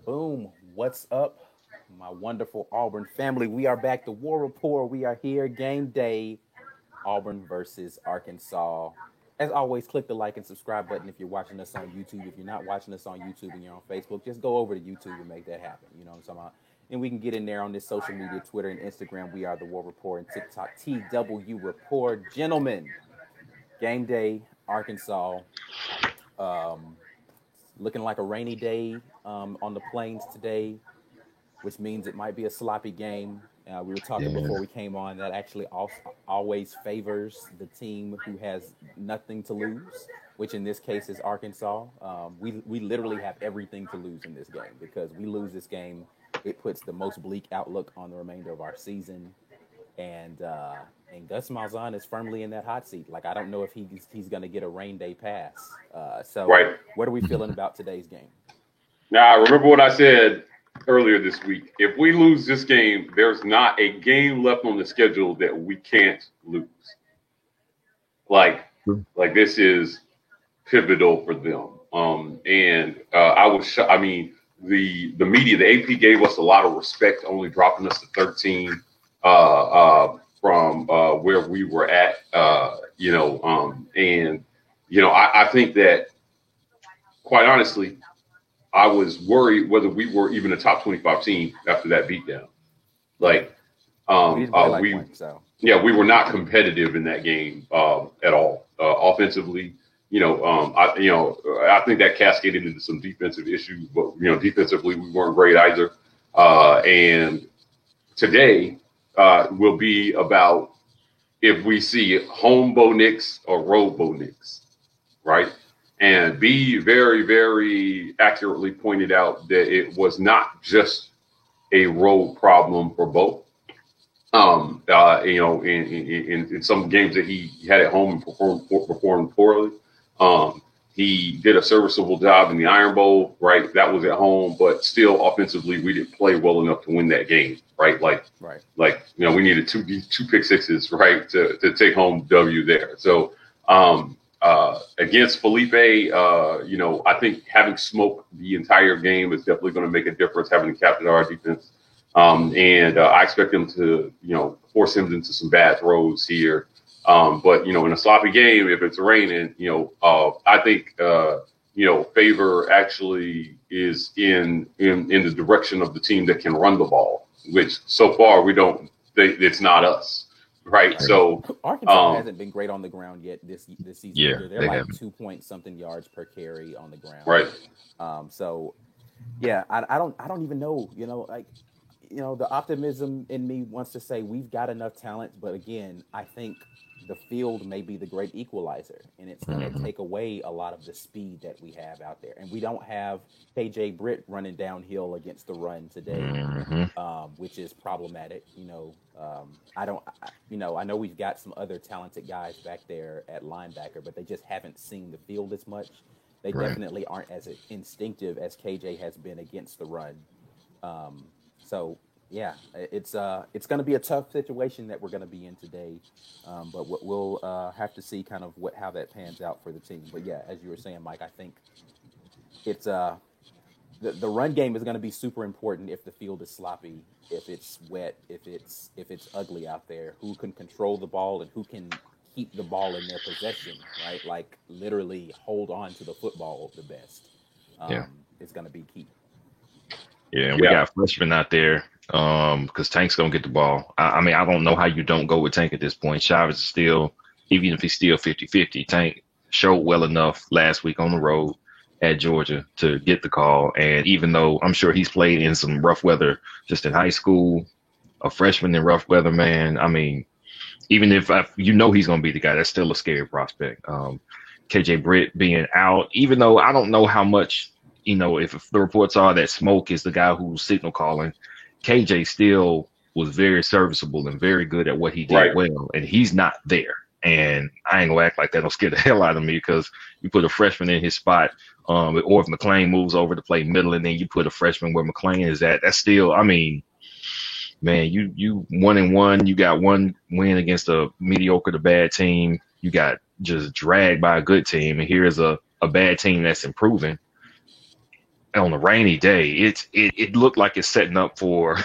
Boom. What's up, my wonderful Auburn family? We are back. The War Report. We are here. Game day. Auburn versus Arkansas. As always, click the like and subscribe button if you're watching us on YouTube. If you're not watching us on YouTube and you're on Facebook, just go over to YouTube and make that happen. You know what I'm talking about? And we can get in there on this social media, Twitter and Instagram. We are the War Report and TikTok TW Report. Gentlemen, game day, Arkansas. Um, Looking like a rainy day on the plains today, which means it might be a sloppy game. We were talking Yeah, before we came on that actually always favors the team who has nothing to lose, which in this case is Arkansas. We literally have everything to lose in this game because we lose this game, it puts the most bleak outlook on the remainder of our season. And Gus Malzahn is firmly in that hot seat. Like I don't know if he's going to get a rain day pass. So Right. what are we feeling about today's game? Now, remember what I said earlier this week. If we lose this game, there's not a game left on the schedule that we can't lose. Like, like this is pivotal for them. And I was, I mean, the media, the AP gave us a lot of respect, only dropping us to 13 from where we were at. I think that quite honestly, I was worried whether we were even a top 25 team after that beatdown. Like, We didn't play like one, so we were not competitive in that game at all. Offensively, I think that cascaded into some defensive issues, but defensively we weren't great either. And today will be about if we see home Bo Nix or road Bo Nix, right? And B very, very accurately pointed out that it was not just a road problem for both. In some games that he had at home and performed poorly. He did a serviceable job in the Iron Bowl, right? That was at home, but still offensively, we didn't play well enough to win that game, right? right. We needed two pick sixes, right, to take home W there. So against Felipe, I think having Smoke the entire game is definitely going to make a difference. Having the captain of our defense. I expect them to, force him into some bad throws here. But in a sloppy game, if it's raining, I think, favor actually is in the direction of the team that can run the ball, which so far it's not us. Right. So Arkansas hasn't been great on the ground yet this season. Yeah, They're they like haven't. 2 point something yards per carry on the ground. right. So yeah, I don't even know, the optimism in me wants to say we've got enough talent, but again, I think the field may be the great equalizer, and it's going to take away a lot of the speed that we have out there. And we don't have KJ Britt running downhill against the run today, which is problematic. I know we've got some other talented guys back there at linebacker, but they just haven't seen the field as much. They Right. definitely aren't as instinctive as KJ has been against the run. So yeah, it's going to be a tough situation that we're going to be in today, but we'll have to see kind of how that pans out for the team. But yeah, as you were saying, Mike, I think it's the run game is going to be super important if the field is sloppy, if it's wet, if it's ugly out there. Who can control the ball and who can keep the ball in their possession, right? Like literally hold on to the football the best. Yeah. Is going to be key. Yeah, and we got freshmen out there because Tank's going to get the ball. I mean, I don't know how you don't go with Tank at this point. Chavez is still, even if he's still 50-50, Tank showed well enough last week on the road at Georgia to get the call. And even though I'm sure he's played in some rough weather just in high school, a freshman in rough weather, man, I mean, even if he's going to be the guy, that's still a scary prospect. KJ Britt being out, even though I don't know how much, if the reports are that Smoke is the guy who's signal calling, KJ still was very serviceable and very good at what he did well, and he's not there. And I ain't gonna act like that'll scare the hell out of me because you put a freshman in his spot, or if McClain moves over to play middle and then you put a freshman where McClain is at, that's still, I mean, man, you 1-1, you got one win against a mediocre to bad team, you got just dragged by a good team, and here's a bad team that's improving. on a rainy day, it looked like it's setting up for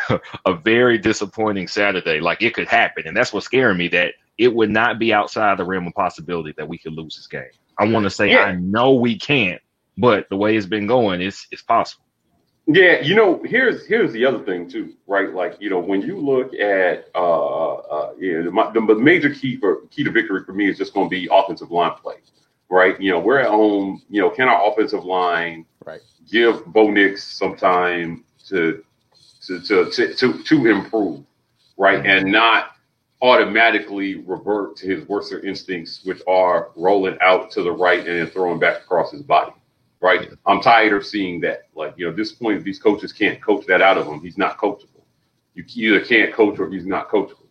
a very disappointing Saturday. Like it could happen, and that's what's scaring me, that it would not be outside the realm of possibility that we could lose this game. I want to say I know we can't, but the way it's been going, it's possible. Yeah, here's the other thing too, right? Like, when you look at the major key to victory for me is just going to be offensive line play, right? We're at home. Can our offensive line give Bo Nix some time to improve, right, and not automatically revert to his worst instincts, which are rolling out to the right and then throwing back across his body. Right. I'm tired of seeing that. Like, at this point, these coaches can't coach that out of him. He's not coachable. You either can't coach or he's not coachable.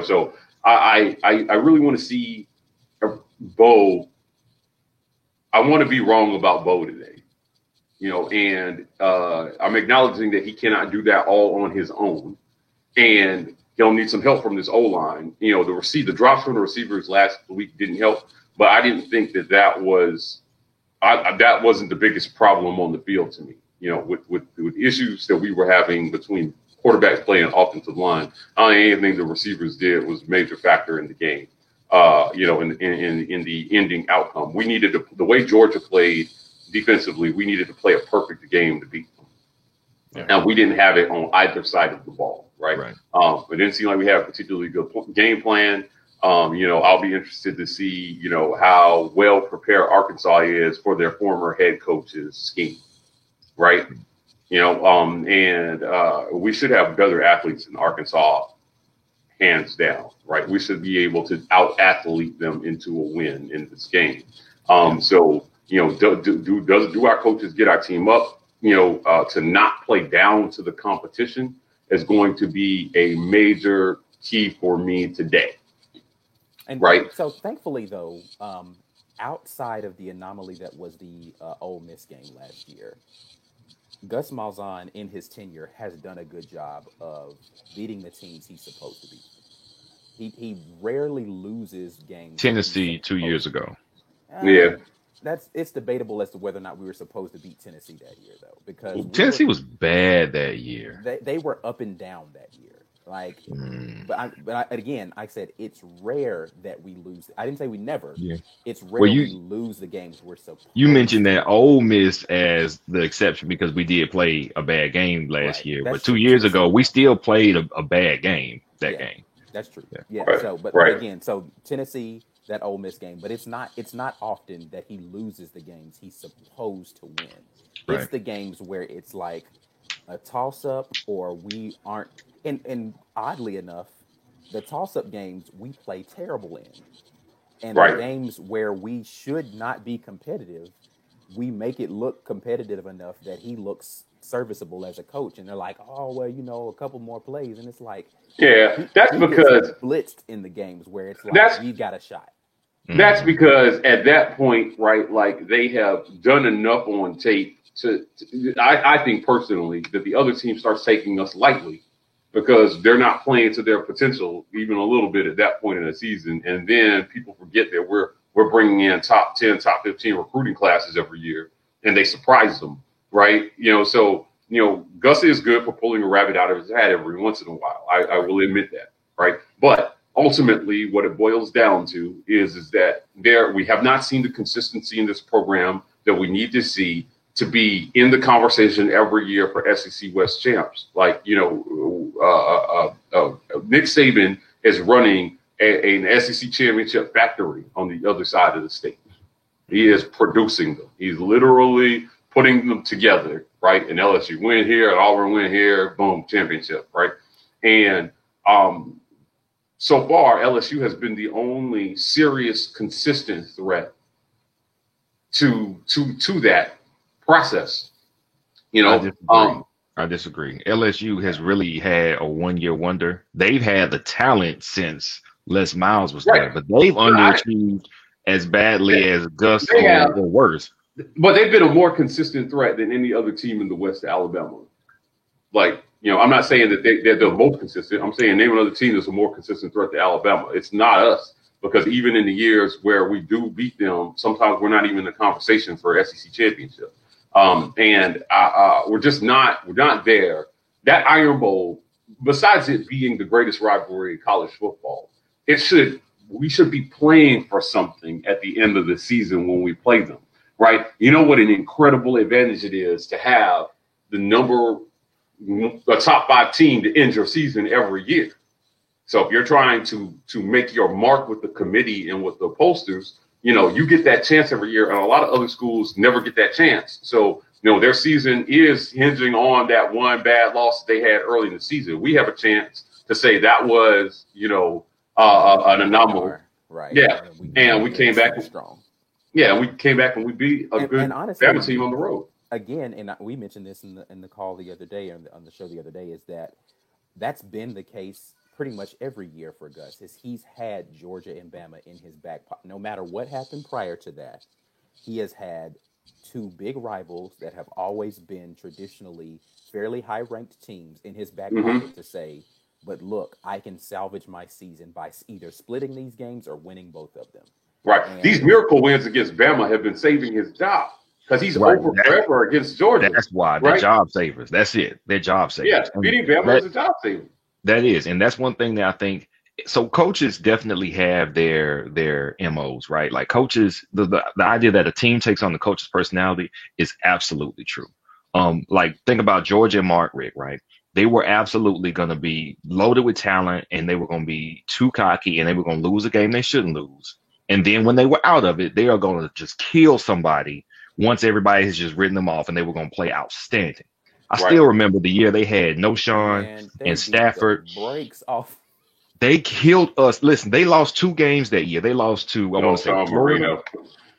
So I really want to see Bo. I want to be wrong about Bo today. And I'm acknowledging that he cannot do that all on his own. And he'll need some help from this O-line. The drops from the receivers last week didn't help, but I didn't think that was. That wasn't the biggest problem on the field to me. With issues that we were having between quarterbacks play and offensive line, I don't think anything the receivers did was a major factor in the game. In the ending outcome, we needed the way Georgia played defensively. We needed to play a perfect game to beat them. Yeah. And we didn't have it on either side of the ball, right? It didn't seem like we had a particularly good game plan. I'll be interested to see, how well prepared Arkansas is for their former head coach's scheme, right? And we should have better athletes in Arkansas, hands down, right? We should be able to out-athlete them into a win in this game. So, do our coaches get our team up, to not play down to the competition is going to be a major key for me today. And so thankfully, though, outside of the anomaly that was the Ole Miss game last year, Gus Malzahn in his tenure has done a good job of beating the teams he's supposed to beat. He rarely loses games. Tennessee 2 years ago. It's debatable as to whether or not we were supposed to beat Tennessee that year, though, because Tennessee was bad that year. They were up and down that year. But again, I said it's rare that we lose. I didn't say we never. Yeah. It's rare we lose the games we're supposed. You mentioned that Ole Miss as the exception because we did play a bad game last year, but 2 years ago we still played a bad game game. That's true. Yeah. But again, so Tennessee, that Ole Miss game, but it's not often that he loses the games he's supposed to win. It's the games where it's like a toss-up or we aren't. And oddly enough, the toss-up games we play terrible in. And the games where we should not be competitive, we make it look competitive enough that he looks serviceable as a coach. And they're like, oh, well, a couple more plays. And it's like, that's because blitzed in the games where it's like, we got a shot. That's because at that point, right, like they have done enough on tape I think personally that the other team starts taking us lightly. Because they're not playing to their potential even a little bit at that point in the season. And then people forget that we're bringing in top 10, top 15 recruiting classes every year, and they surprise them, right? So Gus is good for pulling a rabbit out of his hat every once in a while. I will admit that, right? But ultimately, what it boils down to is that we have not seen the consistency in this program that we need to see to be in the conversation every year for SEC West champs. Like, Nick Saban is running an SEC championship factory on the other side of the state. He is producing them. He's literally putting them together, right? And LSU win here, and Auburn win here, boom, championship, right? And so far, LSU has been the only serious, consistent threat to that process. I disagree. LSU has really had a one-year wonder. They've had the talent since Les Miles was there, but they've underachieved as badly as Gus or worse. But they've been a more consistent threat than any other team in the West of Alabama. I'm not saying that they're the most consistent. I'm saying name another team that's a more consistent threat to Alabama. It's not us, because even in the years where we do beat them, sometimes we're not even in the conversation for SEC championship. And we're not there. That Iron Bowl, besides it being the greatest rivalry in college football, we should be playing for something at the end of the season when we play them, right? You know what an incredible advantage it is to have the top 5 team to end your season every year. So if you're trying to make your mark with the committee and with the posters, you get that chance every year, and a lot of other schools never get that chance. So, their season is hinging on that one bad loss they had early in the season. We have a chance to say that was, an anomaly. Right. Yeah. And we came back strong. Yeah, we came back and we beat a good Bama team on the road. Again, and we mentioned this in the call the other day, on the show the other day, is that's been the case pretty much every year for Gus. Is he's had Georgia and Bama in his back pocket. No matter what happened prior to that, he has had 2 big rivals that have always been traditionally fairly high-ranked teams in his back pocket to say, but look, I can salvage my season by either splitting these games or winning both of them. Right. And these miracle wins against Bama have been saving his job because he's over forever against Georgia. That's why they're job savers. That's it. They're job savers. Yeah, beating Bama is a job saver. That is, and that's one thing that I think. So coaches definitely have their MOs, right? Like coaches, the idea that a team takes on the coach's personality is absolutely true. Like think about Georgia and Mark Richt, right? They were absolutely going to be loaded with talent, and they were going to be too cocky, and they were going to lose a game they shouldn't lose. And then when they were out of it, they are going to just kill somebody once everybody has just written them off, and they were going to play outstanding. I still remember the year they had Noshawn and Stafford. Breaks off. They killed us. Listen, they lost 2 games that year. They lost to, I want to say, Florida,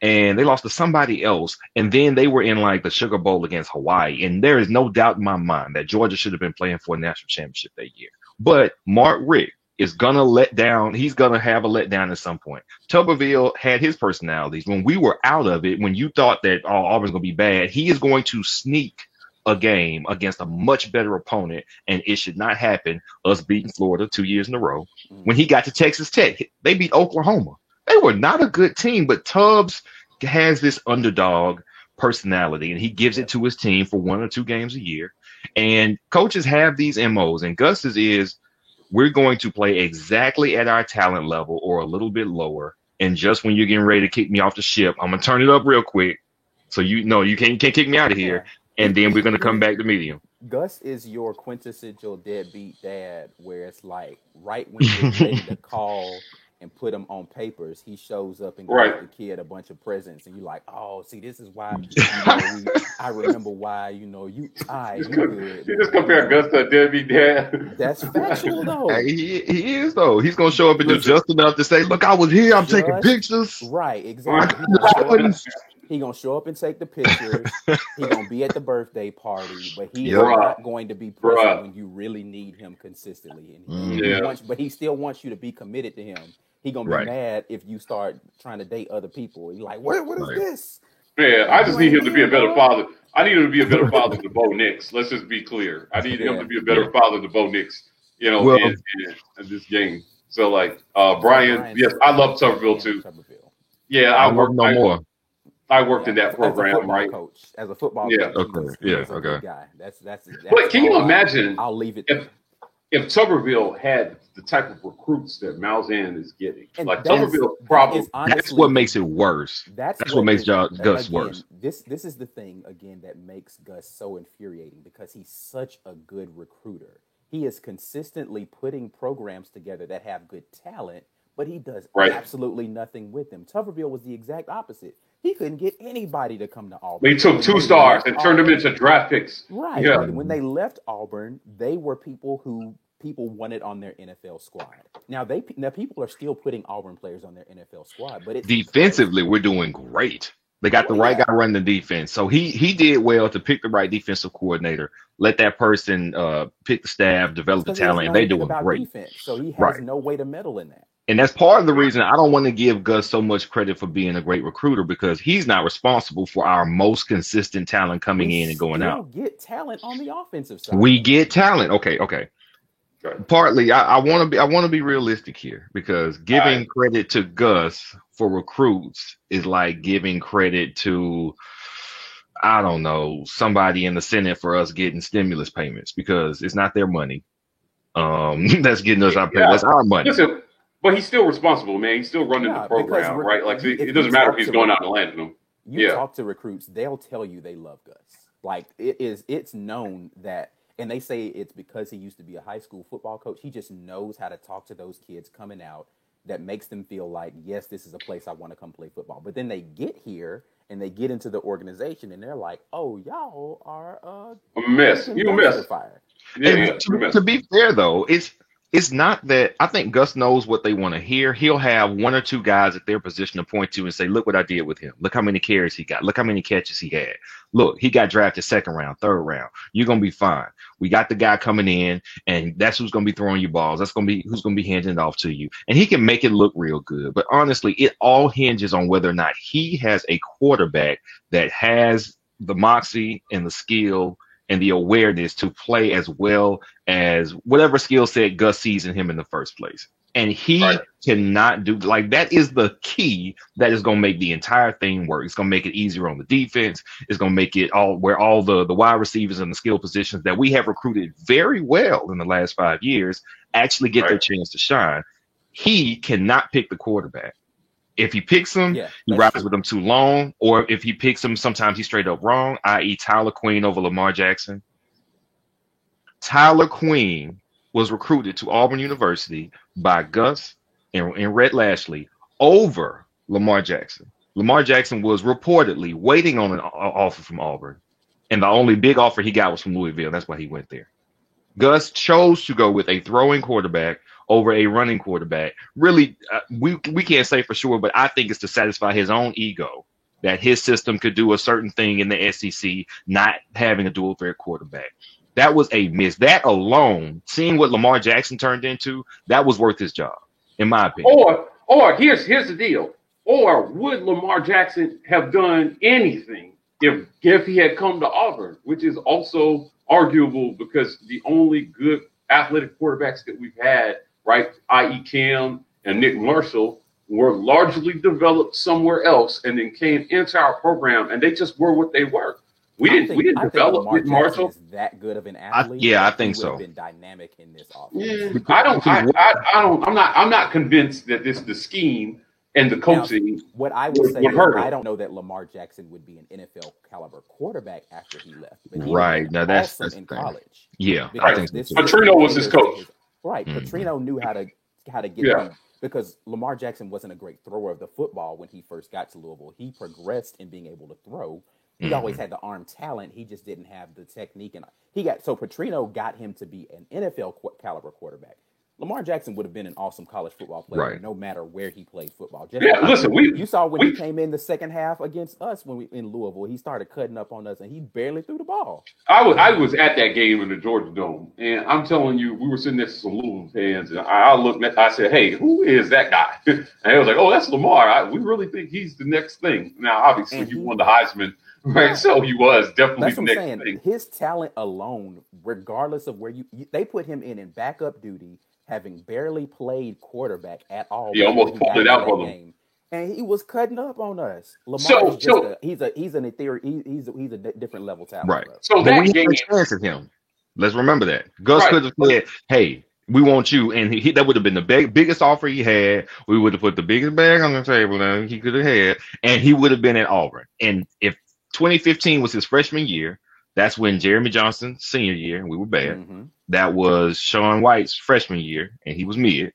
and they lost to somebody else. And then they were in like the Sugar Bowl against Hawaii. And there is no doubt in my mind that Georgia should have been playing for a national championship that year. But Mark Richt is going to let down. He's going to have a letdown at some point. Tuberville had his personalities. When we were out of it, when you thought that Auburn's going to be bad, he is going to sneak a game against a much better opponent, and it should not happen, us beating Florida 2 years in a row. When he got to Texas Tech, they beat Oklahoma. They were not a good team, but Tubbs has this underdog personality, and he gives it to his team for 1 or 2 games a year. And coaches have these MOs, and Gus's is, we're going to play exactly at our talent level or a little bit lower, and just when you're getting ready to kick me off the ship, I'm going to turn it up real quick, so you can't kick me out of here. And then we're going to come back to medium. Gus is your quintessential deadbeat dad, where it's like right when you're ready to call and put him on papers, he shows up and gives the kid a bunch of presents, and you're like, oh, see, this is why. I remember why. You good. You just compare Gus to a deadbeat dad. That's factual, though. He is, though. He's gonna show up and just enough to say, "Look, I was here. I'm taking pictures." Right, exactly. He's going to show up and take the pictures. He's going to be at the birthday party, but he's not going to be present when you really need him consistently. And but he still wants you to be committed to him. He's going to be mad if you start trying to date other people. He's like, what is this? Yeah, I just need him to be a better father. I need him to be a better father than Bo Nix. Let's just be clear. I need him to be a better father than Bo Nix, in this game. So, like, Brian, yes, I love Tuberville, too. Yeah, I work no more. I worked in that program, right? Coach, as a football coach. Okay. Guy. That's but can you imagine? I'll leave it if Tuberville had the type of recruits that Malzahn is getting, and like Tuberville, probably that's what makes it worse. That's what makes Gus worse. This is the thing again that makes Gus so infuriating, because he's such a good recruiter. He is consistently putting programs together that have good talent, but he does absolutely nothing with them. Tuberville was the exact opposite. He couldn't get anybody to come to Auburn. They took 2 stars and turned them into draft picks. Right. Yeah. When they left Auburn, they were people who people wanted on their NFL squad. Now people are still putting Auburn players on their NFL squad, but it's defensively we're doing great. They got the right guy running the defense. So he did well to pick the right defensive coordinator, let that person pick the staff, develop the talent, and they're doing great. Defense, so he has no way to meddle in that. And that's part of the reason I don't want to give Gus so much credit for being a great recruiter, because he's not responsible for our most consistent talent coming in and going out. We get talent on the offensive side. We get talent. Okay. Partly, I want to be realistic here, because giving credit to Gus for recruits is like giving credit to I don't know, somebody in the Senate for us getting stimulus payments because it's not their money. That's getting us our pay. Yeah. That's our money. Listen, but he's still responsible, man. He's still running the Yeah, program, right? Like, if it you doesn't matter talk if he's to going out and landing them. you Yeah. talk to recruits, they'll tell you they love Gus. Like it's known that, and they say it's because he used to be a high school football coach. He just knows how to talk to those kids coming out. That makes them feel like, yes, this is a place I want to come play football. But then they get here and they get into the organization and they're like, oh, y'all are A mess. You a mess. fire. Yeah, And yeah. You a mess. to be fair though, it's not that I think Gus knows what they want to hear. He'll have one or two guys at their position to point to and say, look what I did with him. Look how many carries he got. Look how many catches he had. Look, he got drafted second round, third round. You're going to be fine. We got the guy coming in, and that's who's going to be throwing you balls. That's going to be who's going to be handing it off to you. And he can make it look real good. But honestly, it all hinges on whether or not he has a quarterback that has the moxie and the skill and the awareness to play as well as whatever skill set Gus sees in him in the first place. And he cannot do like that is the key that is going to make the entire thing work. It's going to make it easier on the defense. It's going to make it all where all the wide receivers and the skill positions that we have recruited very well in the last 5 years actually get their chance to shine. He cannot pick the quarterback. If he picks him, he rides with him too long. Or if he picks him, sometimes he's straight up wrong, i.e. Tyler Queen over Lamar Jackson. Tyler Queen was recruited to Auburn University by Gus and Rhett Lashley over Lamar Jackson. Lamar Jackson was reportedly waiting on an offer from Auburn. And the only big offer he got was from Louisville. That's why he went there. Gus chose to go with a throwing quarterback over a running quarterback. Really, we can't say for sure, but I think it's to satisfy his own ego that his system could do a certain thing in the SEC, not having a dual threat quarterback. That was a miss. That alone, seeing what Lamar Jackson turned into, that was worth his job, in my opinion. Or here's the deal. Or would Lamar Jackson have done anything if he had come to Auburn, which is also arguable because the only good athletic quarterbacks that we've had, right, i.e. Cam and Nick Marshall, were largely developed somewhere else and then came into our program, and they just were what they were. We didn't develop Nick Marshall. Is that good of an athlete? I think so. Been dynamic in this offense. Yeah, I'm not convinced that the scheme and the coaching. Now, what I would say, I don't know that Lamar Jackson would be an NFL caliber quarterback after he left. But he now that's in college. Yeah, I think Petrino was his coach. Right, Petrino knew how to get him, because Lamar Jackson wasn't a great thrower of the football when he first got to Louisville. He progressed in being able to throw. He always had the arm talent. He just didn't have the technique, and Petrino got him to be an NFL caliber quarterback. Lamar Jackson would have been an awesome college football player, no matter where he played football. You saw when he came in the second half against us in Louisville, he started cutting up on us, and he barely threw the ball. I was at that game in the Georgia Dome, and I'm telling you, we were sitting next to some Louisville fans, and I said, "Hey, who is that guy?" And they was like, "Oh, that's Lamar. We really think he's the next thing." Now, obviously, you won the Heisman. Right, so he was definitely the next thing. His talent alone, regardless of where they put him in backup duty, having barely played quarterback at all. He almost pulled it out for them, and he was cutting up on us. Lamar he's a different level talent. Right. So that we had a chance at him. Let's remember that Gus could have said, "Hey, we want you," and that would have been the biggest offer he had. We would have put the biggest bag on the table that he could have had, and he would have been at Auburn. And if 2015 was his freshman year, that's when Jeremy Johnson's senior year, and we were bad. Mm-hmm. That was Sean White's freshman year, and he was mid.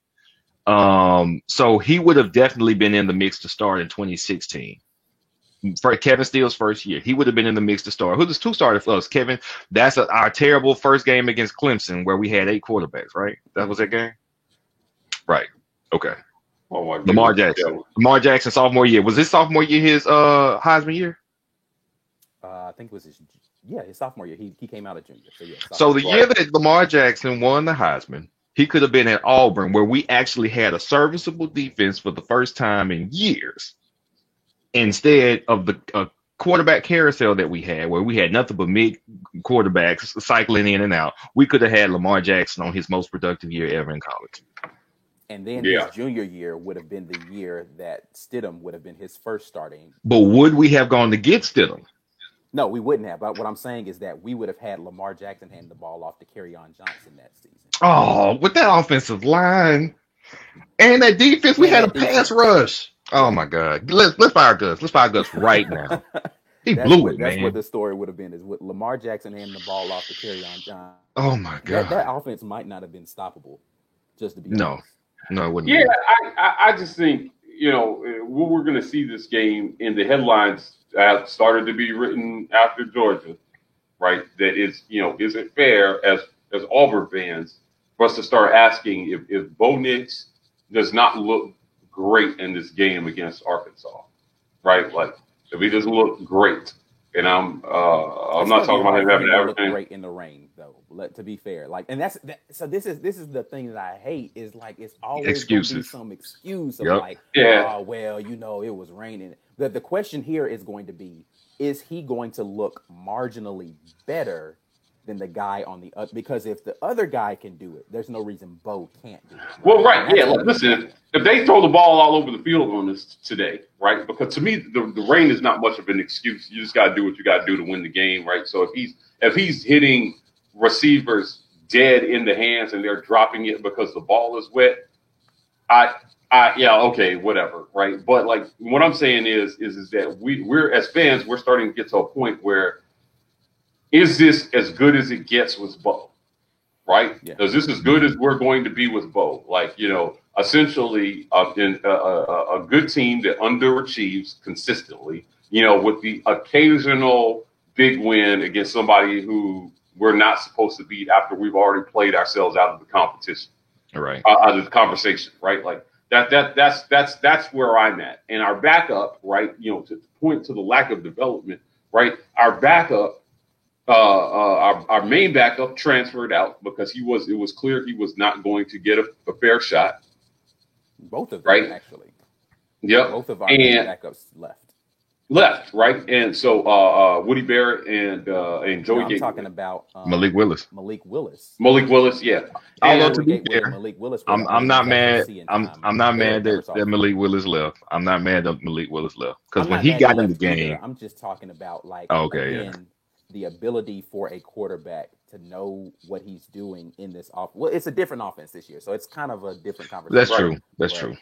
So he would have definitely been in the mix to start in 2016. For Kevin Steele's first year, he would have been in the mix to start. Who started for us? Kevin, that's our terrible first game against Clemson where we had 8 quarterbacks, right? That was that game? Right. Okay. Oh my Lamar Jackson. Yeah. Lamar Jackson, sophomore year. Was his sophomore year his Heisman year? I think it was his sophomore year. He came out of junior. So the year that Lamar Jackson won the Heisman, he could have been at Auburn, where we actually had a serviceable defense for the first time in years, instead of the quarterback carousel that we had, where we had nothing but mid quarterbacks cycling in and out. We could have had Lamar Jackson on his most productive year ever in college. And then his junior year would have been the year that Stidham would have been his first starting. But would we have gone to get Stidham? No, we wouldn't have. But what I'm saying is that we would have had Lamar Jackson hand the ball off to Kerryon Johnson that season. Oh, with that offensive line and that defense, we And had a that defense. pass rush. Oh my God. Let's fire Gus. Let's fire Gus right now. He That's blew what it, that's what man. the story would have been is with Lamar Jackson handing the ball off to Kerryon Johnson. Oh my That God. offense might not have been stoppable, just to be No. honest. No, it wouldn't Yeah, be. I just think, what we're going to see this game in the headlines have started to be written after Georgia, right? That is, is it fair as Auburn fans for us to start asking if Bo Nix does not look great in this game against Arkansas, right? Like if he doesn't look great, and I'm It's not gonna be talking about hard him for having him to look everything. great in the rain, though. To be fair, like, and so this is the thing that I hate is like it's always going to be Excuses. some excuse of Yep. like, Yeah. oh well, it was raining. The question here is going to be, is he going to look marginally better than the guy on the other? Because if the other guy can do it, there's no reason Bo can't do it. Well, right, And yeah. that's Like, listen, if they throw the ball all over the field on us today, right? Because to me, the rain is not much of an excuse. You just got to do what you got to do to win the game, right? So if he's hitting receivers dead in the hands and they're dropping it because the ball is wet, yeah, okay, whatever, right? But like what I'm saying is that we're as fans, we're starting to get to a point where is this as good as it gets with Bo? Right? Yeah. Is this as good as we're going to be with Bo? Like, essentially a good team that underachieves consistently, with the occasional big win against somebody who we're not supposed to beat after we've already played ourselves out of the competition, All right. out of the conversation, right? Like that's where I'm at. And our backup, right, to point to the lack of development, right? Our backup, our main backup transferred out because it was clear he was not going to get a fair shot. Both of them, Right. actually. Yep. Both of our And backups left, right? And so Woody Barrett and Joey I'm Gatewood. talking about Malik Willis. Malik Willis. Malik Willis, yeah. Although And to be Gateway and fair, Malik Willis were I'm the only not ones I mad. could see in I'm time. not Barrett mad never that saw the Malik field. Willis left. I'm not mad that Malik Willis left because I'm when not he mad got he in the left either. game, I'm just talking about Okay, yeah. again, the ability for a quarterback to know what he's doing in this offense. Well, it's a different offense this year, so it's kind of a different conversation. that's Right. true. That's But, true.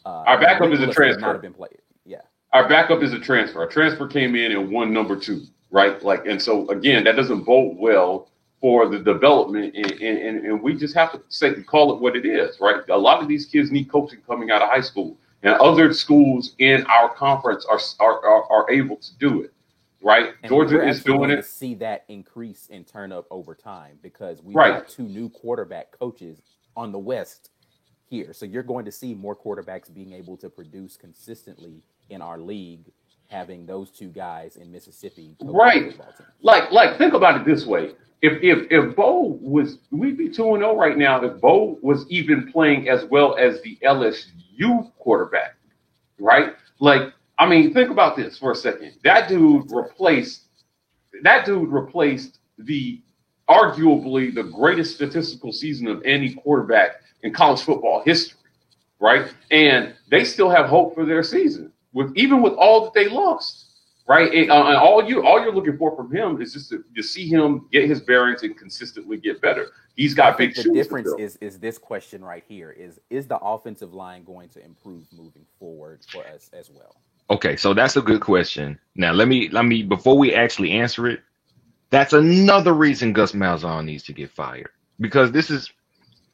Our backup Malik is a Willis would transfer. not have been played. Yeah. Our backup is a transfer. A transfer came in and won number 2, right? Like, and so again, that doesn't bode well for the development, and we just have to call it what it is, right? A lot of these kids need coaching coming out of high school, and other schools in our conference are able to do it, right? And Georgia we're is actually doing going it. to see that increase in turn up over time because we've Right. got 2 new quarterback coaches on the West here. So you're going to see more quarterbacks being able to produce consistently in our league, having those 2 guys in Mississippi coach the Right. football team. Like think about it this way. If Bo we'd be 2-0 right now if Bo was even playing as well as the LSU quarterback, right? Like, I mean, think about this for a second. That dude replaced the arguably the greatest statistical season of any quarterback in college football history, right? And they still have hope for their season even with all that they lost. Right, and all you're looking for from him is just to see him get his bearings and consistently get better. He's got big shoes. The difference is this question right here: is the offensive line going to improve moving forward for us as well? Okay, so that's a good question. Now let me before we actually answer it, that's another reason Gus Malzahn needs to get fired because this is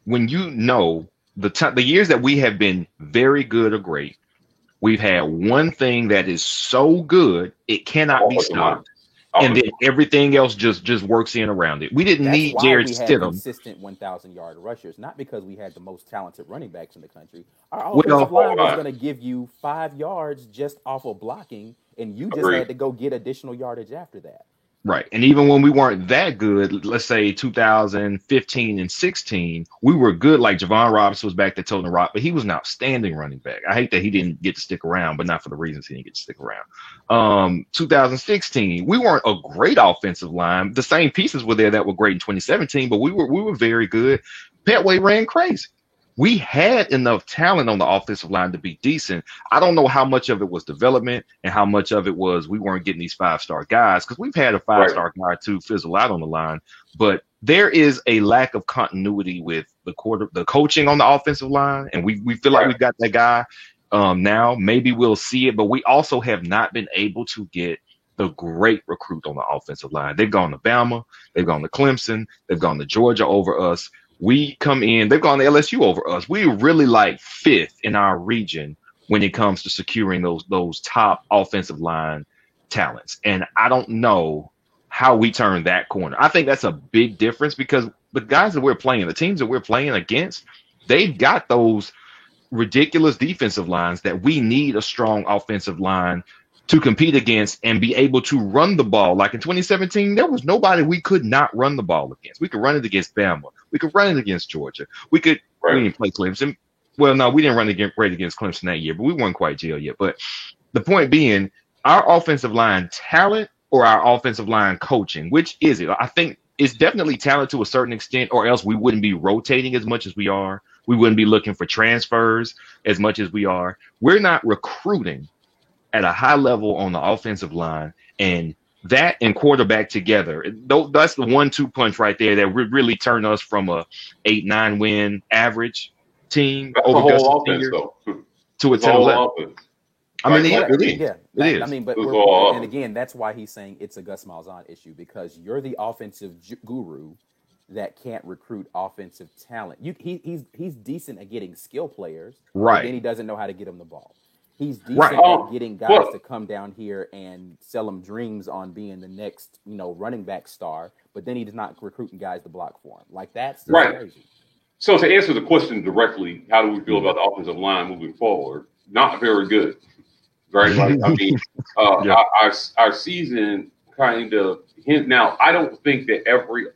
when the years that we have been very good or great. We've had one thing that is so good it cannot be stopped, and then everything else just works in around it. We didn't need Jared Stidham. Consistent 1,000-yard rushers, not because we had the most talented running backs in the country. Our offensive line was going to give you 5 yards just off of blocking, and you just had to go get additional yardage after that. Right. And even when we weren't that good, let's say 2015 and 16, we were good. Like Javon Robinson was back there toting the rock, but he was an outstanding running back. I hate that he didn't get to stick around, but not for the reasons he didn't get to stick around. 2016, we weren't a great offensive line. The same pieces were there that were great in 2017, but we were very good. Petway ran crazy. we had enough talent on the offensive line to be decent. I don't know how much of it was development and how much of it was we weren't getting these 5-star guys, because we've had a 5-star guy to fizzle out on the line, but there is a lack of continuity with the coaching on the offensive line, and we feel like we've got that guy now. Maybe we'll see it, but we also have not been able to get the great recruit on the offensive line. They've gone to Bama, they've gone to Clemson, they've gone to Georgia over us. We come in, they've gone to LSU over us. We really like 5th in our region when it comes to securing those top offensive line talents. And I don't know how we turn that corner. I think that's a big difference, because the guys that we're playing, the teams that we're playing against, they've got those ridiculous defensive lines that we need a strong offensive line to compete against and be able to run the ball. Like in 2017, there was nobody we could not run the ball against. We could run it against Bama. We could run it against Georgia. We didn't play Clemson. Well, no, we didn't run great against Clemson that year, but we weren't quite jail yet. But the point being, our offensive line talent or our offensive line coaching, which is it? I think it's definitely talent to a certain extent, or else we wouldn't be rotating as much as we are. We wouldn't be looking for transfers as much as we are. We're not recruiting at a high level on the offensive line, and that and quarterback together, that's the 1-2 punch right there that would really turn us from a 8-9 win average team over whole offense, to a 10-11. I mean, it is. I mean, but and again, that's why he's saying it's a Gus Malzahn issue, because you're the offensive guru that can't recruit offensive talent. He's decent at getting skill players, right? But then he doesn't know how to get them the ball. He's decent at getting guys to come down here and sell them dreams on being the next, running back star, but then he does not recruiting guys to block for him. Like, that's crazy. So to answer the question directly, how do we feel about the offensive line moving forward? Not very good, right? Like, I mean, our season kind of hint. Now, I don't think that every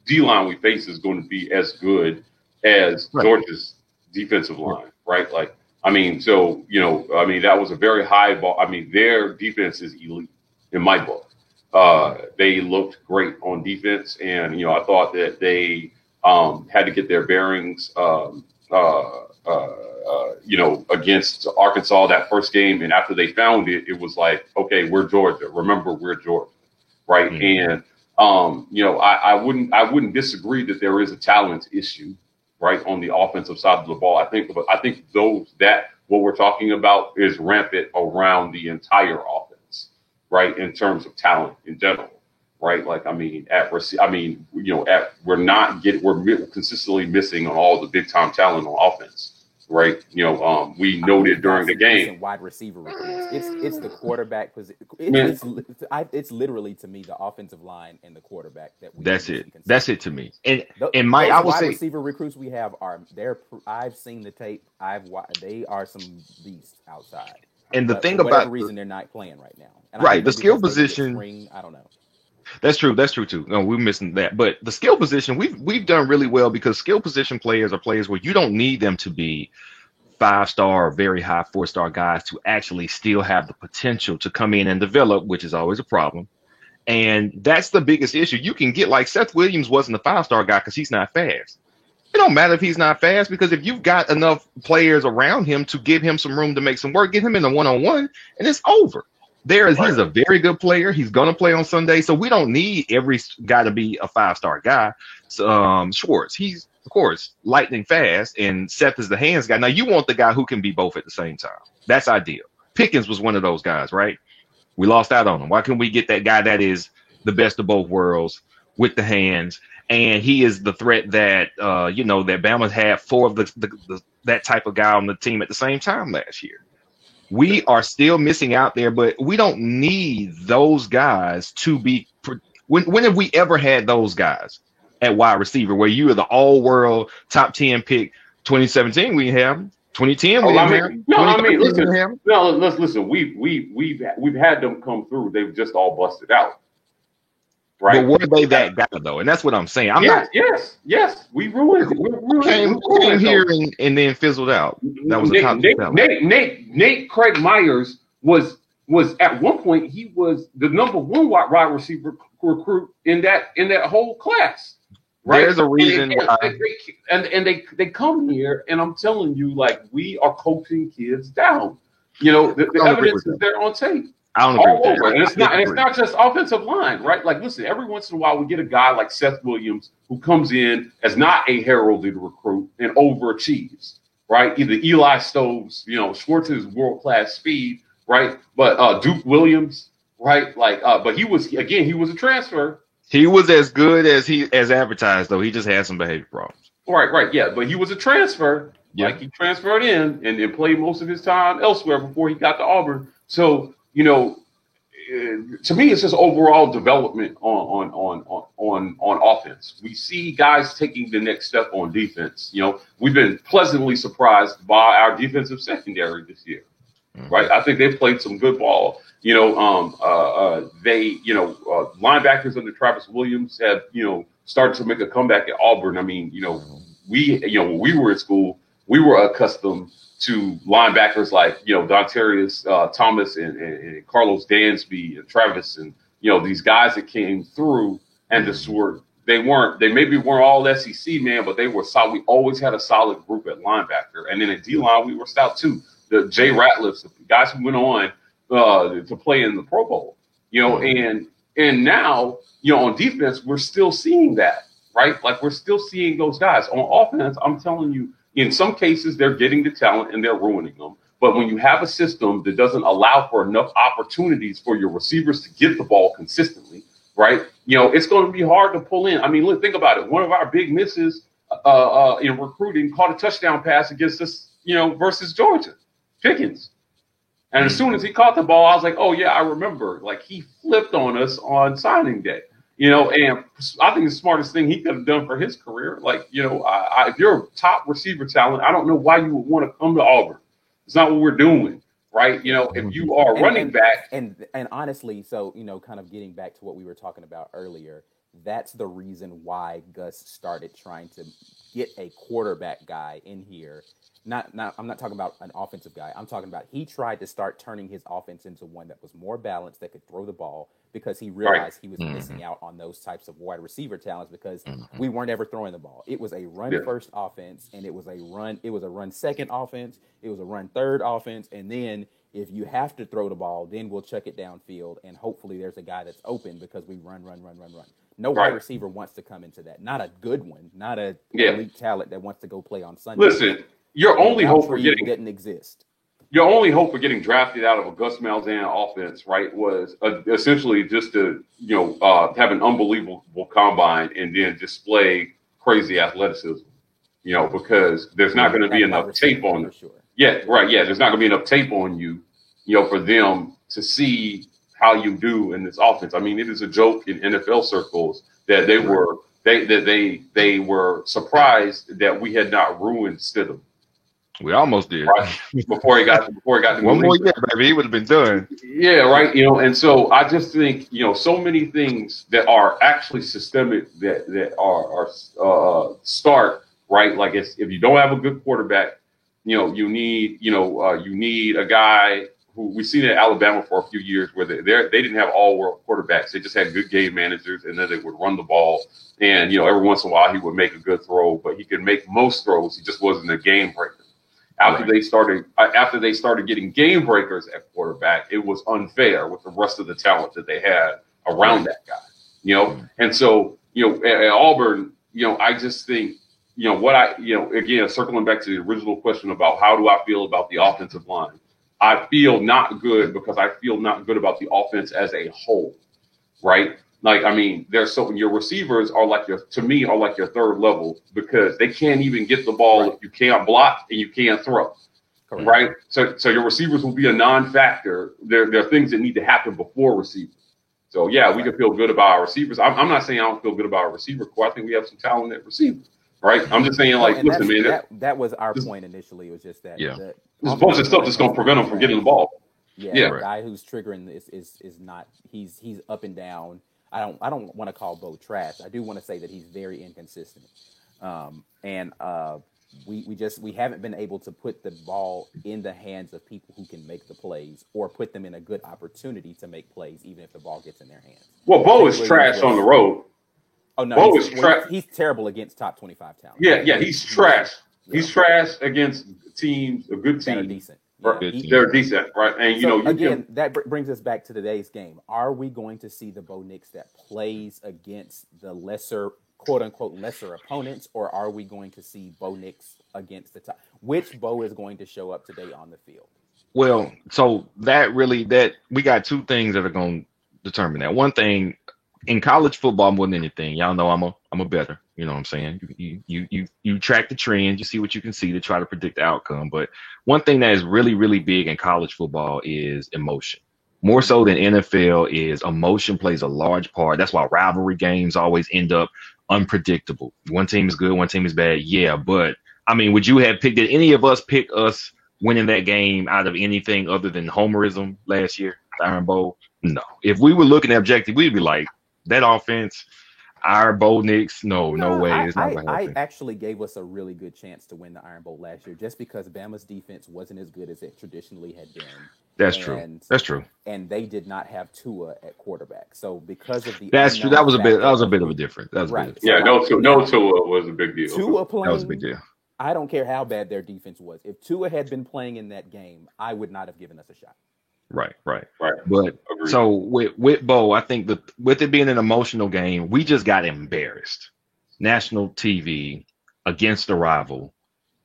D-line we face is going to be as good as Georgia's defensive line, right? Like, I mean, so, that was a very high ball. I mean, their defense is elite in my book. They looked great on defense. And, I thought that they had to get their bearings, against Arkansas that first game. And after they found it, it was like, okay, we're Georgia. Remember, we're Georgia. Right. Mm-hmm. And, I wouldn't disagree that there is a talent issue. Right, on the offensive side of the ball. I think what we're talking about is rampant around the entire offense, right? In terms of talent in general, right? Like, I mean, we're consistently missing on all the big time talent on offense, right? We noted during the game wide receiver recruits. It's the quarterback position. It's literally, to me, the offensive line and the quarterback That's it to me. And Mike, I will say, receiver recruits we have I've seen the tape. They are some beasts outside. And the thing for whatever about reason they're not playing right now. And the skill position. I don't know. That's true too. No, we're missing that. But the skill position, we've done really well, because skill position players are players where you don't need them to be 5-star or very high 4-star guys to actually still have the potential to come in and develop, which is always a problem. And that's the biggest issue. You can get, like, Seth Williams wasn't a 5-star guy because he's not fast. It don't matter if he's not fast, because if you've got enough players around him to give him some room to make some work, get him in a one-on-one, and it's over. He's a very good player. He's going to play on Sunday. So we don't need every guy to be a 5-star guy. So, Schwartz, he's, of course, lightning fast, and Seth is the hands guy. Now, you want the guy who can be both at the same time. That's ideal. Pickens was one of those guys, right? We lost out on him. Why can't we get that guy that is the best of both worlds with the hands? And he is the threat that, that Bama had 4 of that type of guy on the team at the same time last year. We are still missing out there, but we don't need those guys to be. When have we ever had those guys at wide receiver where you are the all-world top 10 pick? 2017 we have. 2010 we have. Let's listen. We've had them come through. They've just all busted out. Right. But were they that guy though? And that's what I'm saying. Yes. We ruined it. Came here and then fizzled out. That was Nate Craig Myers was at one point, he was the number 1 wide receiver recruit in that whole class. Right? There's a reason why. And they come here, and I'm telling you, like, we are coaching kids down. You know, the evidence is there on tape. I don't agree with All that. over. And it's not just offensive line, right? Like, listen, every once in a while we get a guy like Seth Williams who comes in as not a heralded recruit and overachieves, right? Either Eli Stokes, you know, Schwartz's world-class speed, right? But Duke Williams, right? Like, but he was a transfer. He was as good as advertised, though. He just had some behavior problems. Right, yeah. But he was a transfer. Yeah. Like, he transferred in and played most of his time elsewhere before he got to Auburn. So, you know, to me, it's just overall development on offense. We see guys taking the next step on defense. You know, we've been pleasantly surprised by our defensive secondary this year, right? I think they've played some good ball. You know, linebackers under Travis Williams have, you know, started to make a comeback at Auburn. I mean, you know, when we were in school, we were accustomed to linebackers like, you know, Dontarius Thomas and Carlos Dansby and Travis, and, you know, these guys that came through and just were, they maybe weren't all SEC, man, but they were solid. We always had a solid group at linebacker. And then at D-line, we were stout too. The Jay Ratliffs, the guys who went on to play in the Pro Bowl, you know, and now, you know, on defense, we're still seeing that, right? Like, we're still seeing those guys. On offense, I'm telling you, in some cases, they're getting the talent and they're ruining them. But when you have a system that doesn't allow for enough opportunities for your receivers to get the ball consistently, right, you know, it's going to be hard to pull in. I mean, look, think about it. One of our big misses in recruiting caught a touchdown pass against us, you know, versus Georgia, Pickens. And as soon as he caught the ball, I was like, oh, yeah, I remember. Like, he flipped on us on signing day. You know, and I think the smartest thing he could have done for his career, like, you know, if you're a top receiver talent, I don't know why you would want to come to Auburn. It's not what we're doing, right? You know, if you are running back. And honestly, so, you know, kind of getting back to what we were talking about earlier, that's the reason why Gus started trying to get a quarterback guy in here. I'm not talking about an offensive guy. I'm talking about he tried to start turning his offense into one that was more balanced, that could throw the ball, because he realized he was missing out on those types of wide receiver talents, because we weren't ever throwing the ball. It was a run first offense, and it was a run second offense, it was a run third offense, and then if you have to throw the ball, then we'll chuck it downfield, and hopefully there's a guy that's open, because we run. No wide receiver wants to come into that. Not a good one, not a elite talent that wants to go play on Sunday. Listen, your only hope for getting didn't exist. Your only hope for getting drafted out of a Gus Malzahn offense, right, was essentially just to, you know, have an unbelievable combine and then display crazy athleticism, you know, because there's not going to be enough tape on you. Sure. Yeah, right. Yeah, there's not going to be enough tape on you, you know, for them to see how you do in this offense. I mean, it is a joke in NFL circles that they were surprised that we had not ruined Stidham. We almost did. Right. Before he got to one more year, baby, he would have been done. Yeah, right. You know, and so I just think, you know, so many things that are actually systemic that are start, right. Like, if you don't have a good quarterback, you know, you need a guy who we've seen at Alabama for a few years where they didn't have all world quarterbacks. They just had good game managers, and then they would run the ball. And, you know, every once in a while he would make a good throw, but he could make most throws. He just wasn't a game breaker. After they started getting game breakers at quarterback, it was unfair with the rest of the talent that they had around that guy, you know? And so, you know, at Auburn, you know, I just think, you know, again, circling back to the original question about how do I feel about the offensive line? I feel not good because I feel not good about the offense as a whole, right? Like, I mean, your receivers are like your third level, because they can't even get the ball if you can't block and you can't throw. Correct. Right? So your receivers will be a non-factor. There are things that need to happen before receivers. So, yeah, we can feel good about our receivers. I'm not saying I don't feel good about our receiver core. I think we have some talent at receiver, right? I'm just saying, like, listen, man. That was our point initially. It was just that. Yeah. There's a bunch of stuff that's going to prevent them from getting the ball. Yeah. The guy who's triggering this is not – he's up and down. I don't want to call Bo trash. I do want to say that he's very inconsistent. We haven't been able to put the ball in the hands of people who can make the plays, or put them in a good opportunity to make plays, even if the ball gets in their hands. Well, Bo is trash on the road. Oh no, Bo is trash. he's terrible against top 25 talent. Yeah, he's trash. He's trash against teams, a good that are team. decent. Right. Yeah, They're decent, right? And that brings us back to today's game. Are we going to see the Bo Nix that plays against the lesser, quote unquote, lesser opponents, or are we going to see Bo Nix against the top? Which Bo is going to show up today on the field? Well, so that we got two things that are going to determine that. One thing in college football more than anything, y'all know I'm a bettor. You know what I'm saying? You track the trends, you see what you can see to try to predict the outcome. But one thing that is really, really big in college football is emotion. More so than NFL is emotion plays a large part. That's why rivalry games always end up unpredictable. One team is good, one team is bad. Yeah, but I mean, did any of us pick us winning that game out of anything other than homerism last year, the Iron Bowl? No. If we were looking at objective, we'd be like, that offense, our Bo Nix, no way. It's not going to happen. I actually gave us a really good chance to win the Iron Bowl last year just because Bama's defense wasn't as good as it traditionally had been. That's true. And they did not have Tua at quarterback. So because of the That's true. That was a bit of a difference. Right. Yeah, no Tua was a big deal. Tua playing, that was a big deal. I don't care how bad their defense was. If Tua had been playing in that game, I would not have given us a shot. Right. But agreed. So with Bo, I think with it being an emotional game, we just got embarrassed. National TV against a rival,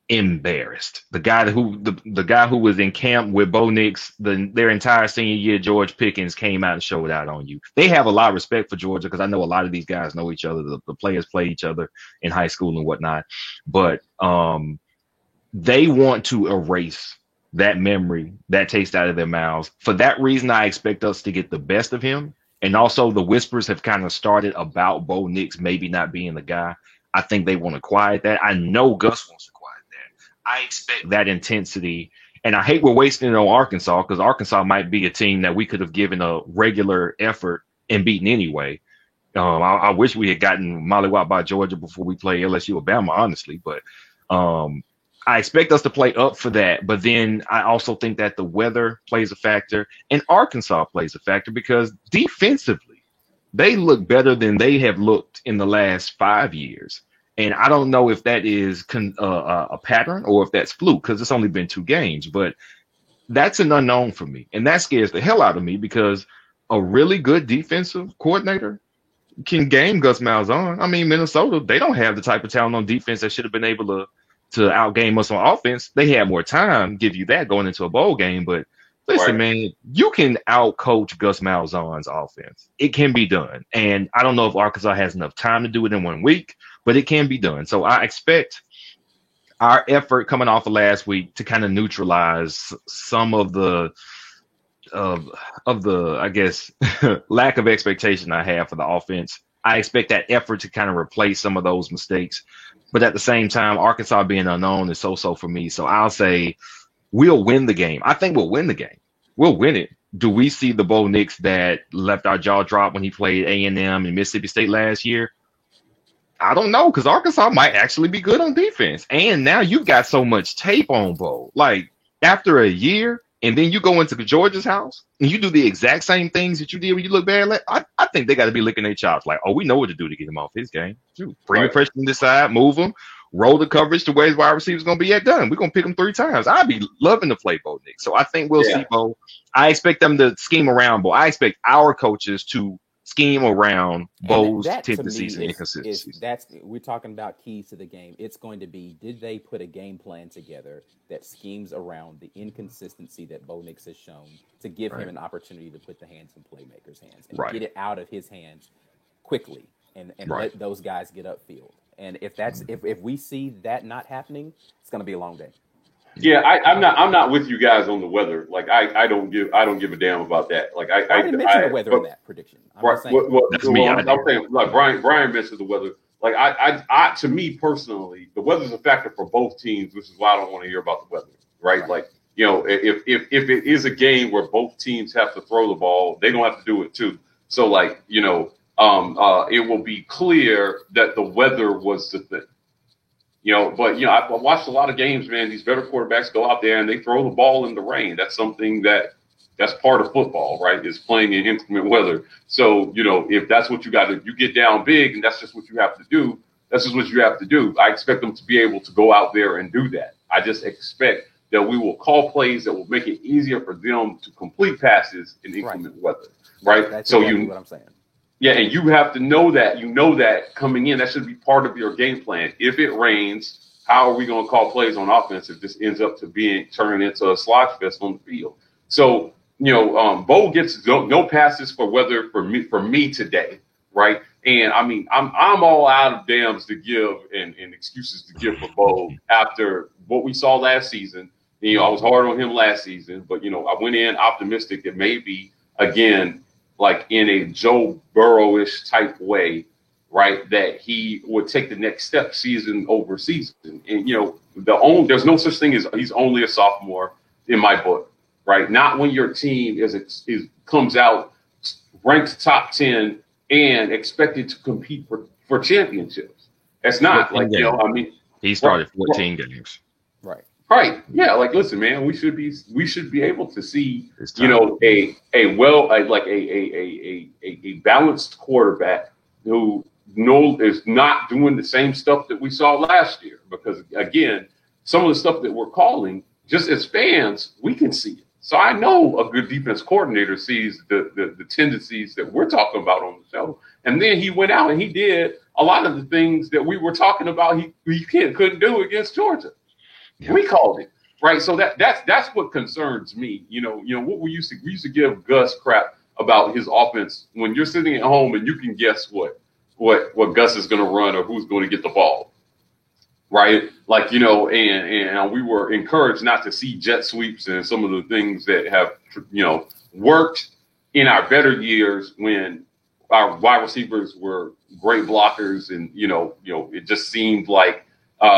embarrassed. The guy who was in camp with Bo Nix their entire senior year, George Pickens, came out and showed out on you. They have a lot of respect for Georgia because I know a lot of these guys know each other. The players play each other in high school and whatnot, but they want to erase that memory, that taste out of their mouths. For that reason, I expect us to get the best of him. And also the whispers have kind of started about Bo Nix maybe not being the guy. I think they want to quiet that. I know Gus wants to quiet that. I expect that intensity. And I hate we're wasting it on Arkansas because Arkansas might be a team that we could have given a regular effort and beaten anyway. I wish we had gotten mollywopped by Georgia before we play LSU or Bama, honestly. But I expect us to play up for that, but then I also think that the weather plays a factor and Arkansas plays a factor because defensively, they look better than they have looked in the last 5 years. And I don't know if that is a pattern or if that's fluke because it's only been 2 games, but that's an unknown for me. And that scares the hell out of me because a really good defensive coordinator can game Gus Malzahn. I mean, Minnesota, they don't have the type of talent on defense that should have been able to outgame us on offense. They had more time, give you that going into a bowl game. But listen, man, you can outcoach Gus Malzahn's offense. It can be done. And I don't know if Arkansas has enough time to do it in 1 week, but it can be done. So I expect our effort coming off of last week to kind of neutralize some of the I guess lack of expectation I have for the offense. I expect that effort to kind of replace some of those mistakes. But at the same time, Arkansas being unknown is so for me. So I'll say we'll win the game. I think we'll win the game. We'll win it. Do we see the Bo Nix that left our jaw drop when he played A&M and Mississippi State last year? I don't know because Arkansas might actually be good on defense. And now you've got so much tape on Bo. Like after a year, and then you go into Georgia's house and you do the exact same things that you did when you look bad. I think they got to be licking their chops. Like, oh, we know what to do to get him off his game. Bring the pressure to the side, move him, roll the coverage to where his wide receiver's going to be at done. We're going to pick him 3 times. I'd be loving to play Bo Nix. So I think we'll see Bo. I expect them to scheme around Bo. I expect our coaches to scheme around Bo's tendencies and inconsistencies. We're talking about keys to the game. It's going to be, did they put a game plan together that schemes around the inconsistency that Bo Nix has shown to give him an opportunity to put the hands in playmakers' hands and get it out of his hands quickly and let those guys get upfield. And if we see that not happening, it's going to be a long day. Yeah, I'm not with you guys on the weather. Like I don't give a damn about that. Like I didn't mention the weather in that prediction. I'm saying like Brian mentioned the weather. Like I to me personally, the weather's a factor for both teams, which is why I don't want to hear about the weather. Right? Like, you know, if it is a game where both teams have to throw the ball, they're gonna have to do it too. So like, you know, it will be clear that the weather was the thing. You know, but, you know, I've watched a lot of games, man. These better quarterbacks go out there and they throw the ball in the rain. That's something that That's part of football, right? Is playing in inclement weather. So, if that's what you got to, you get down big and that's just what you have to do. That's just what you have to do. I expect them to be able to go out there and do that. I just expect that we will call plays that will make it easier for them to complete passes in inclement weather, right? That's exactly what I'm saying. Yeah, and you have to know that. You know that coming in. That should be part of your game plan. If it rains, how are we going to call plays on offense if this ends up turning into a slot fest on the field? So, Bo gets no passes for me today, right? And I mean, I'm all out of dams to give and excuses to give for Bo after what we saw last season. I was hard on him last season, but I went in optimistic that maybe again, like in a Joe Burrow-ish type way, right, that he would take the next step season over season. And there's no such thing as he's only a sophomore in my book, right? Not when your team comes out ranked top 10 and expected to compete for championships. That's not like, he started 14 games. Right. Right. Yeah. Like, listen, man, we should be able to see, a balanced quarterback who is not doing the same stuff that we saw last year. Because again, some of the stuff that we're calling, just as fans, we can see it. So I know a good defense coordinator sees the tendencies that we're talking about on the show. And then he went out and he did a lot of the things that we were talking about he couldn't do against Georgia. Yep. We called it, right? So that's what concerns me. What we used to give Gus crap about his offense when you're sitting at home and you can guess what Gus is going to run or who's going to get the ball, right? Like, and we were encouraged not to see jet sweeps and some of the things that have, worked in our better years when our wide receivers were great blockers and, it just seemed like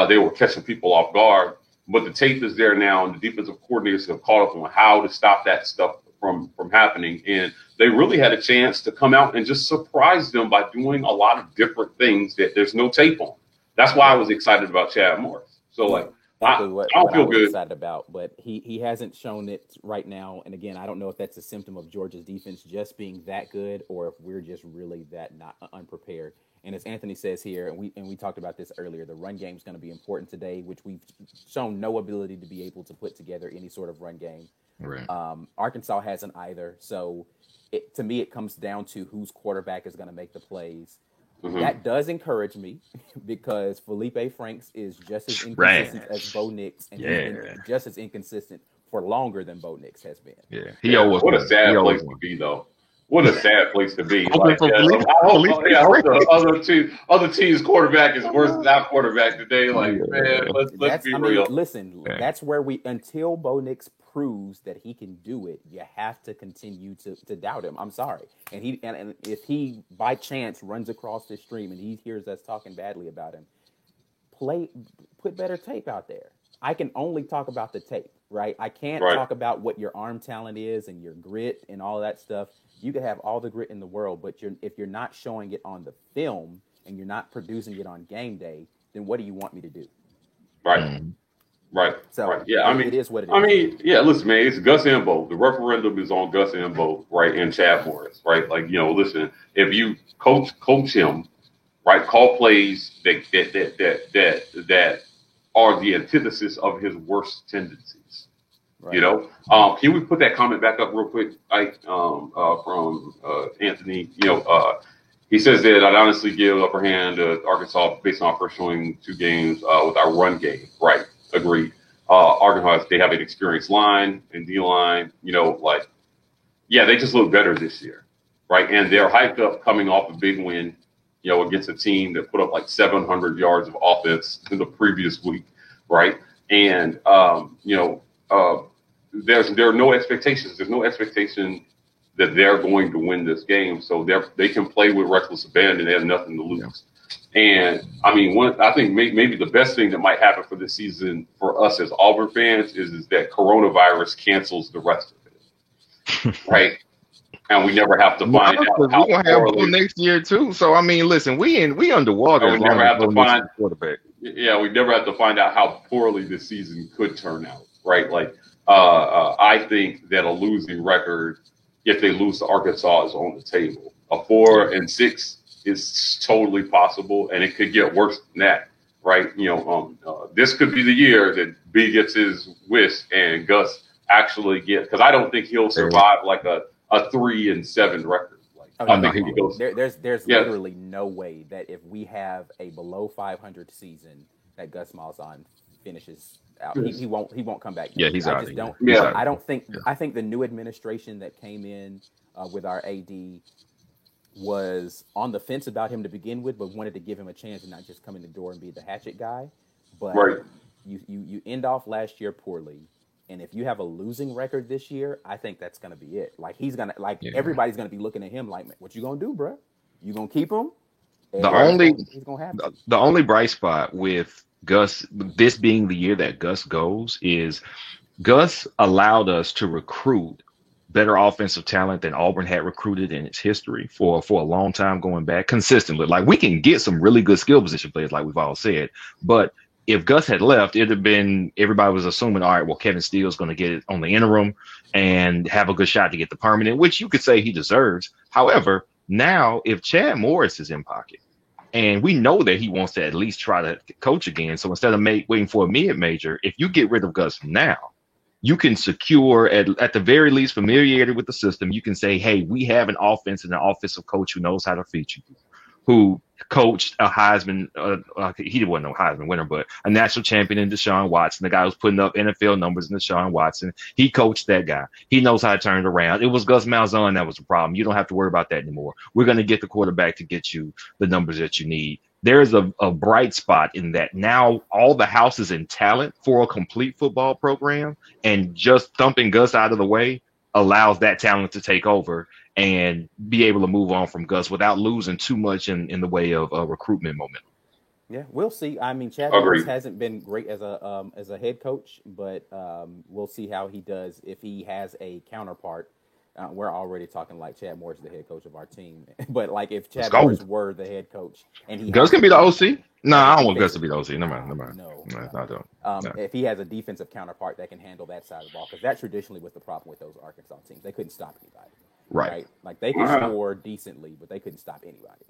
they were catching people off guard. But the tape is there now, and the defensive coordinators have caught up on how to stop that stuff from happening. And they really had a chance to come out and just surprise them by doing a lot of different things that there's no tape on. That's why I was excited about Chad Morris. So, I don't feel good. Excited about, but he hasn't shown it right now. And again, I don't know if that's a symptom of Georgia's defense just being that good, or if we're just really that not unprepared. And as Anthony says here, and we talked about this earlier, the run game is going to be important today, which we've shown no ability to be able to put together any sort of run game. Right. Arkansas hasn't either. So to me, it comes down to whose quarterback is going to make the plays. Mm-hmm. That does encourage me because Felipe Franks is just as inconsistent as Bo Nix, and he's been just as inconsistent for longer than Bo Nix has been. Yeah, what a sad place to be, though. What a sad place to be. I hope the other team's quarterback is worse than our quarterback today. Like, man, let's be real. Listen, that's where until Bo Nix proves that he can do it, you have to continue to doubt him. I'm sorry. And if he by chance runs across this stream and he hears us talking badly about him, put better tape out there. I can only talk about the tape, right? I can't talk about what your arm talent is and your grit and all that stuff. You can have all the grit in the world, but if you're not showing it on the film and you're not producing it on game day, then what do you want me to do? Right. Right. So right. Yeah, it is what it is. I mean, yeah, listen, man, it's Gus and Bo. The referendum is on Gus and Bo, right, and Chad Morris, right? Like, listen, if you coach him, right, call plays that are the antithesis of his worst tendencies. Right. Can we put that comment back up real quick, from Anthony? He says that I'd honestly give upper hand to Arkansas based on our first showing 2 games with our run game. Right. Agreed. Arkansas, they have an experienced line and D-line, they just look better this year. Right. And they're hyped up coming off a big win, against a team that put up like 700 yards of offense in the previous week. Right. And, there are no expectations. There's no expectation that they're going to win this game. So they can play with reckless abandon. They have nothing to lose. Yeah. And I mean, I think maybe the best thing that might happen for this season for us as Auburn fans is that coronavirus cancels the rest of it. Right. And we never have to find out how we're gonna have next year too. So I mean, listen, we underwater. We never have to find quarterback. Yeah, we never have to find out how poorly this season could turn out. Right. Like, I think that a losing record, if they lose to Arkansas, is on the table. A 4-6 is totally possible, and it could get worse than that, right? This could be the year that B gets his wish and Gus actually gets, because I don't think he'll survive like a 3-7 record. I think he goes. There's literally no way that if we have a below 500 season that Gus Malzahn finishes out. He won't come back. Yeah, he's out. I don't think. Yeah. I think the new administration that came in with our AD was on the fence about him to begin with, but wanted to give him a chance and not just come in the door and be the hatchet guy. But you end off last year poorly. And if you have a losing record this year, I think that's going to be it. Like everybody's going to be looking at him like, what you going to do, bro? You going to keep him? He's going to have to. The only bright spot with Gus, this being the year that Gus goes, is Gus allowed us to recruit better offensive talent than Auburn had recruited in its history for a long time going back consistently. Like, we can get some really good skill position players, like we've all said, but if Gus had left, it'd have been, everybody was assuming, all right, well, Kevin Steele's going to get it on the interim and have a good shot to get the permanent, which you could say he deserves. However, now if Chad Morris is in pocket, and we know that he wants to at least try to coach again, so instead of waiting for a mid-major, if you get rid of Gus now, you can secure, at the very least, familiarity with the system. You can say, hey, we have an offense and an offensive coach who knows how to feature you, who coached a Heisman, he wasn't no Heisman winner, but a national champion in Deshaun Watson, the guy who's putting up NFL numbers in Deshaun Watson. He coached that guy. He knows how to turn it around. It was Gus Malzahn that was the problem. You don't have to worry about that anymore. We're going to get the quarterback to get you the numbers that you need. There is a bright spot in that now all the house is in talent for a complete football program, and just thumping Gus out of the way allows that talent to take over and be able to move on from Gus without losing too much in the way of recruitment momentum. Yeah, we'll see. I mean, Chad Morris hasn't been great as a head coach, but we'll see how he does if he has a counterpart. We're already talking like Chad Morris is the head coach of our team, but like if Chad Morris were the head coach and Gus can be the OC. No, I don't want Gus to be the OC. No mind. No, I don't. If he has a defensive counterpart that can handle that side of the ball, because that traditionally was the problem with those Arkansas teams. They couldn't stop anybody. Right? Like they could score decently, but they couldn't stop anybody.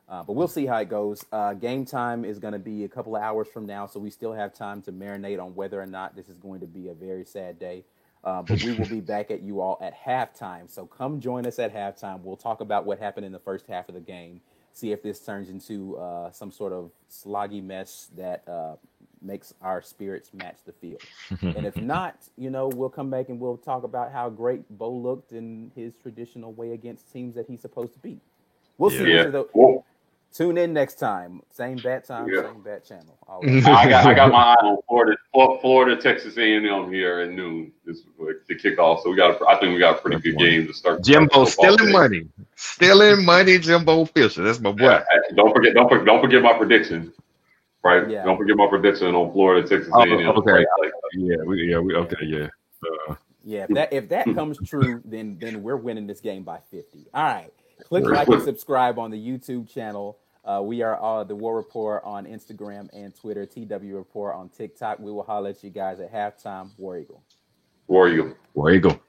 But we'll see how it goes. Game time is going to be a couple of hours from now, so we still have time to marinate on whether or not this is going to be a very sad day. But we will be back at you all at halftime. So come join us at halftime. We'll talk about what happened in the first half of the game, see if this turns into some sort of sloggy mess that makes our spirits match the field. And if not, we'll come back and we'll talk about how great Bo looked in his traditional way against teams that he's supposed to beat. We'll see. Tune in next time. Same bat time, same bat channel. I got my eye on Florida, Texas A&M here at noon. This is the kickoff. So I think we got a pretty good game to start. Jimbo stealing money. Jimbo Fisher. That's my boy. Yeah, don't forget my prediction. Right. Yeah. Don't forget my prediction on Florida, Texas A&M. Okay. Right? If that comes true, then we're winning this game by 50. All right. Click like and subscribe on the YouTube channel. We are the War Report on Instagram and Twitter, TW Report on TikTok. We will holler at you guys at halftime. War Eagle. War Eagle.